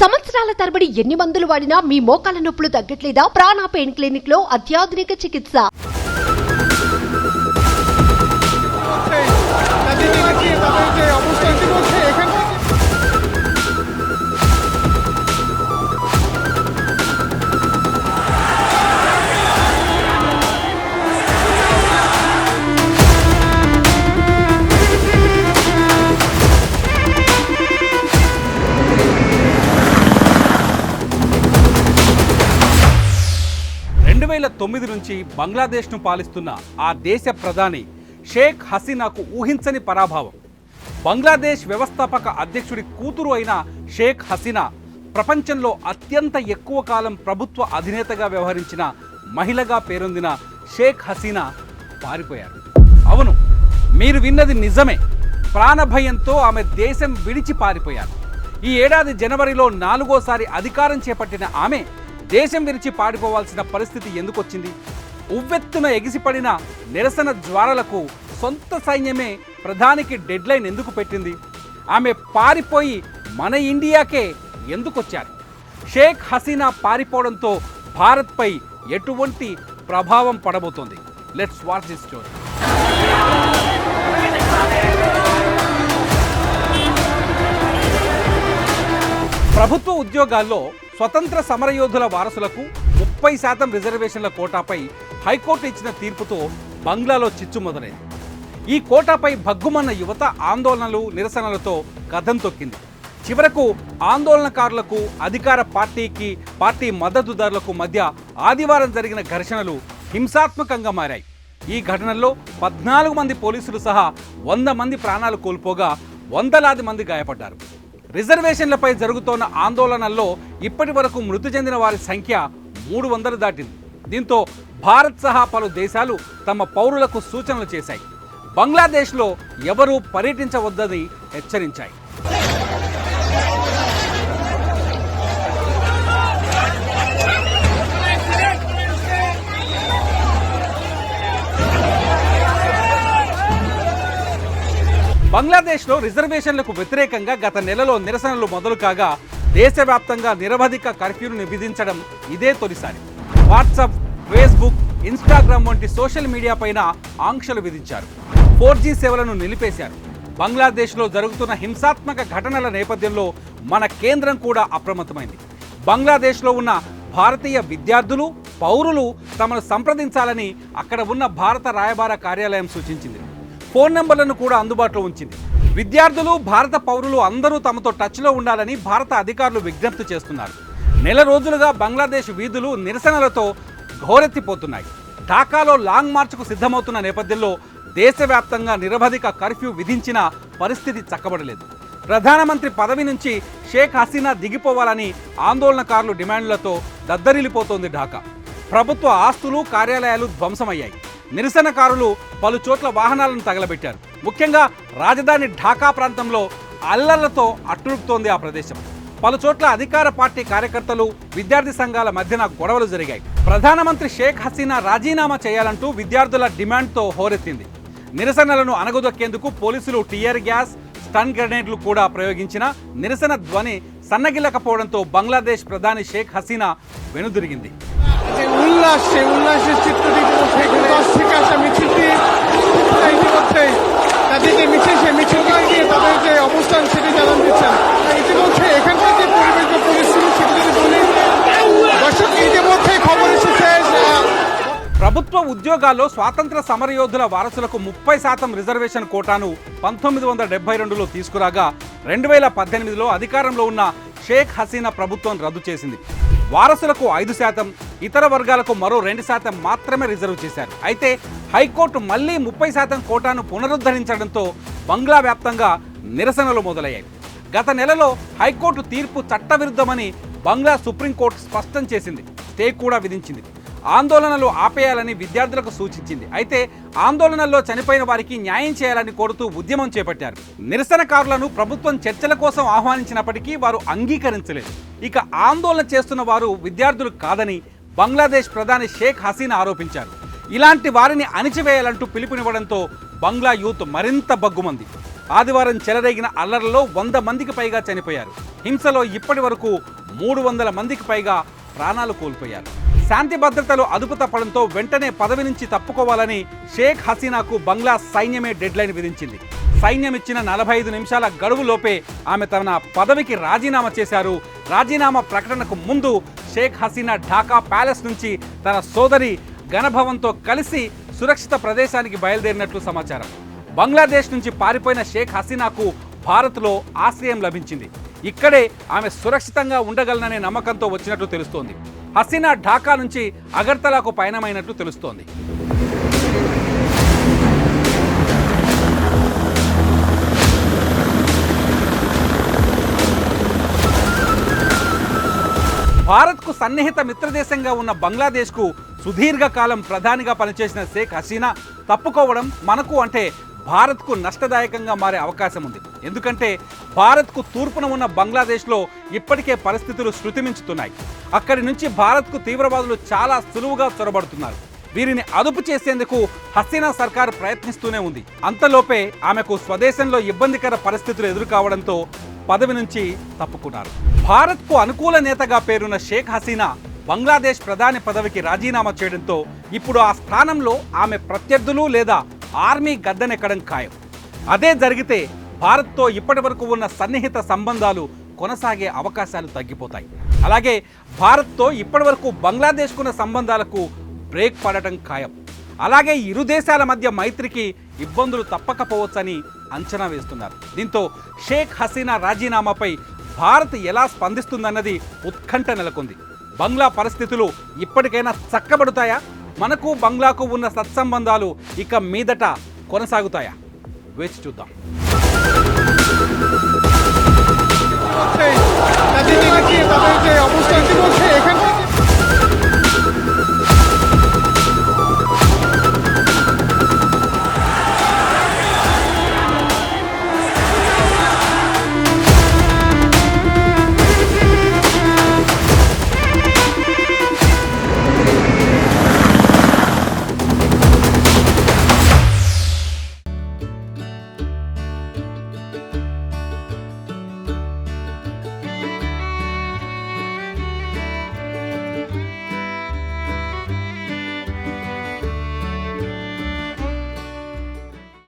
సంవత్సరాల తరబడి ఎన్ని మందులు వాడినా మీ మోకాల నొప్పులు తగ్గట్లేదా? ప్రాణ పెయిన్ క్లినిక్ లో అత్యాధునిక చికిత్స. నుంచి బంగ్లాదేశ్ను పాలిస్తున్న ఆ దేశ ప్రధాని షేక్ హసీనాకు ఊహించని పరాభవం. బంగ్లాదేశ్ వ్యవస్థాపక అధ్యక్షుడి కూతురు అయిన షేక్ హసీనా ప్రపంచంలో అత్యంత ఎక్కువ కాలం ప్రభుత్వ అధినేతగా వ్యవహరించిన మహిళగా పేరొందిన షేక్ హసీనా పారిపోయారు. అవును, మీరు విన్నది నిజమే. ప్రాణభయంతో ఆమె దేశం విడిచి పారిపోయారు. ఈ ఏడాది జనవరిలో 4వసారి అధికారం చేపట్టిన ఆమె దేశం విడిచి పారిపోవాల్సిన పరిస్థితి ఎందుకు వచ్చింది? ఉవ్వెత్తున ఎగిసిపడిన నిరసన జ్వాలలకు సొంత సైన్యమే ప్రధానికి డెడ్లైన్ ఎందుకు పెట్టింది? ఆమె పారిపోయి మన ఇండియాకే ఎందుకు వచ్చారు? షేక్ హసీనా పారిపోవడంతో భారత్పై ఎటువంటి ప్రభావం పడబోతోంది? Let's watch this story. ప్రభుత్వ ఉద్యోగాల్లో స్వతంత్ర సమరయోధుల వారసులకు 30% రిజర్వేషన్ల కోటాపై హైకోర్టు ఇచ్చిన తీర్పుతో బంగ్లాలో చిచ్చు మొదలైంది. ఈ కోటాపై భగ్గుమన్న యువత ఆందోళనలు నిరసనలతో కథం తొక్కింది. చివరకు ఆందోళనకారులకు అధికార పార్టీ మద్దతుదారులకు మధ్య ఆదివారం జరిగిన ఘర్షణలు హింసాత్మకంగా మారాయి. ఈ ఘటనల్లో 14 మంది పోలీసులు సహా 100 మంది ప్రాణాలు కోల్పోగా వందలాది మంది గాయపడ్డారు. రిజర్వేషన్లపై జరుగుతోన్న ఆందోళనల్లో ఇప్పటి వరకు మృతి చెందిన వారి సంఖ్య 300 దాటింది. దీంతో భారత్ సహా పలు దేశాలు తమ పౌరులకు సూచనలు చేశాయి. బంగ్లాదేశ్లో ఎవరూ పర్యటించవద్దని హెచ్చరించాయి. బంగ్లాదేశ్లో రిజర్వేషన్లకు వ్యతిరేకంగా గత నెలలో నిరసనలు మొదలు కాగా దేశవ్యాప్తంగా నిరవధిక కర్ఫ్యూను విధించడం ఇదే తొలిసారి. వాట్సాప్, ఫేస్బుక్, ఇన్స్టాగ్రామ్ వంటి సోషల్ మీడియా పైన ఆంక్షలు విధించారు. 4G సేవలను నిలిపేశారు. బంగ్లాదేశ్లో జరుగుతున్న హింసాత్మక ఘటనల నేపథ్యంలో మన కేంద్రం కూడా అప్రమత్తమైంది. బంగ్లాదేశ్లో ఉన్న భారతీయ విద్యార్థులు, పౌరులు తమను సంప్రదించాలని అక్కడ ఉన్న భారత రాయబార కార్యాలయం సూచించింది. ఫోన్ నెంబర్లను కూడా అందుబాటులో ఉంచింది. విద్యార్థులు, భారత పౌరులు అందరూ తమతో టచ్లో ఉండాలని భారత అధికారులు విజ్ఞప్తి చేస్తున్నారు. నెల రోజులుగా బంగ్లాదేశ్ వీధులు నిరసనలతో ఘోరెత్తిపోతున్నాయి. ఢాకాలో లాంగ్ మార్చ్కు సిద్ధమవుతున్న నేపథ్యంలో దేశవ్యాప్తంగా నిరవధిక కర్ఫ్యూ విధించిన పరిస్థితి చక్కబడలేదు. ప్రధానమంత్రి పదవి నుంచి షేక్ హసీనా దిగిపోవాలని ఆందోళనకారులు డిమాండ్లతో దద్దరిల్లిపోతోంది ఢాకా. ప్రభుత్వ ఆస్తులు, కార్యాలయాలు ధ్వంసమయ్యాయి. నిరసనకారులు పలు చోట్ల వాహనాలను తగలబెట్టారు. ముఖ్యంగా రాజధాని ఢాకా ప్రాంతంలో అల్లర్లతో అట్టుడుపుతోంది ఆ ప్రదేశం. పలు చోట్ల అధికార పార్టీ కార్యకర్తలు, విద్యార్థి సంఘాల మధ్యన గొడవలు జరిగాయి. ప్రధానమంత్రి షేక్ హసీనా రాజీనామా చేయాలంటూ విద్యార్థుల డిమాండ్తో హోరెత్తింది. నిరసనలను అణగదొక్కేందుకు పోలీసులు టియర్ గ్యాస్, స్టన్ గ్రెనేడ్లు కూడా ప్రయోగించిన నిరసన ధ్వని సన్నగిల్లకపోవడంతో బంగ్లాదేశ్ ప్రధాని షేక్ హసీనా వెనుదిరిగింది. ప్రభుత్వ ఉద్యోగాల్లో స్వాతంత్ర సమరయోధుల వారసులకు 30% రిజర్వేషన్ కోటాను 1972లో తీసుకురాగా 2018లో అధికారంలో ఉన్న షేక్ హసీనా ప్రభుత్వం రద్దు చేసింది. వారసులకు 5%, ఇతర వర్గాలకు మరో 2% మాత్రమే రిజర్వ్ చేశారు. అయితే హైకోర్టు మళ్లీ 30% కోటాను పునరుద్ధరించడంతో బంగ్లా వ్యాప్తంగా నిరసనలు మొదలయ్యాయి. గత నెలలో హైకోర్టు తీర్పు చట్టవిరుద్ధమని బంగ్లా సుప్రీంకోర్టు స్పష్టం చేసింది. స్టే కూడా విధించింది. ఆందోళనలు ఆపేయాలని విద్యార్థులకు సూచించింది. అయితే ఆందోళనల్లో చనిపోయిన వారికి న్యాయం చేయాలని కోరుతూ ఉద్యమం చేపట్టారు. నిరసనకారులను ప్రభుత్వం చర్చల కోసం ఆహ్వానించినప్పటికీ వారు అంగీకరించలేదు. ఇక ఆందోళన చేస్తున్న వారు విద్యార్థులు కాదని బంగ్లాదేశ్ ప్రధాని షేక్ హసీనా ఆరోపించారు. ఇలాంటి వారిని అణిచివేయాలంటూ పిలుపునివ్వడంతో బంగ్లా యూత్ మరింత బగ్గుమంది. ఆదివారం చెలరేగిన అల్లర్లలో 100 మందికి పైగా చనిపోయారు. హింసలో ఇప్పటి వరకు 300 మందికి పైగా ప్రాణాలు కోల్పోయారు. శాంతి భద్రతలు అదుపు తప్పడంతో వెంటనే పదవి నుంచి తప్పుకోవాలని షేక్ హసీనాకు బంగ్లా సైన్యమే డెడ్లైన్ విధించింది. సైన్యం ఇచ్చిన 45 నిమిషాల గడువులోపే ఆమె తన పదవికి రాజీనామా చేశారు. రాజీనామా ప్రకటనకు ముందు షేక్ హసీనా ఢాకా ప్యాలెస్ నుంచి తన సోదరి గణభవన్తో కలిసి సురక్షిత ప్రదేశానికి బయలుదేరినట్లు సమాచారం. బంగ్లాదేశ్ నుంచి పారిపోయిన షేక్ హసీనాకు భారత్లో ఆశ్రయం లభించింది. ఇక్కడే ఆమె సురక్షితంగా ఉండగలననే నమ్మకంతో వచ్చినట్లు తెలుస్తోంది. హసీనా ఢాకా నుంచి అగర్తలాకు పయనమైనట్లు తెలుస్తోంది. భారత్కు సన్నిహిత మిత్రదేశంగా ఉన్న బంగ్లాదేశ్కు సుదీర్ఘకాలం ప్రధానిగా పనిచేసిన షేక్ హసీనా తప్పుకోవడం మనకు అంటే భారత్కు నష్టదాయకంగా మారే అవకాశం ఉంది. ఎందుకంటే భారత్కు తూర్పున ఉన్న బంగ్లాదేశ్లో ఇప్పటికే పరిస్థితులు శృతిమించుతున్నాయి. అక్కడి నుంచి భారత్కు తీవ్రవాదులు చాలా సులువుగా చొరబడుతున్నారు. వీరిని అదుపు చేసేందుకు హసీనా సర్కార్ ప్రయత్నిస్తూనే ఉంది. అంతలోపే ఆమెకు స్వదేశంలో ఇబ్బందికర పరిస్థితులు ఎదురుకావడంతో పదవి నుంచి తప్పుకున్నారు. భారత్కు అనుకూల నేతగా పేరున్న షేక్ హసీనా బంగ్లాదేశ్ ప్రధాని పదవికి రాజీనామా చేయడంతో ఇప్పుడు ఆ స్థానంలో ఆమె ప్రత్యర్థులు లేదా ఆర్మీ గద్దెనెక్కడం ఖాయం. అదే జరిగితే భారత్తో ఇప్పటి వరకు ఉన్న సన్నిహిత సంబంధాలు కొనసాగే అవకాశాలు తగ్గిపోతాయి. అలాగే భారత్తో ఇప్పటి వరకు బంగ్లాదేశ్కున్న సంబంధాలకు బ్రేక్ పడటం ఖాయం. అలాగే ఇరు దేశాల మధ్య మైత్రికి ఇబ్బందులు తప్పకపోవచ్చని అంచనా వేస్తున్నారు. దీంతో షేక్ హసీనా రాజీనామాపై భారత్ ఎలా స్పందిస్తుందన్నది ఉత్కంఠ నెలకొంది. బంగ్లా పరిస్థితులు ఇప్పటికైనా చక్కబడుతాయా? మనకు బంగ్లాకు ఉన్న సత్సంబంధాలు ఇక మీదట కొనసాగుతాయా? వేచి చూద్దాం.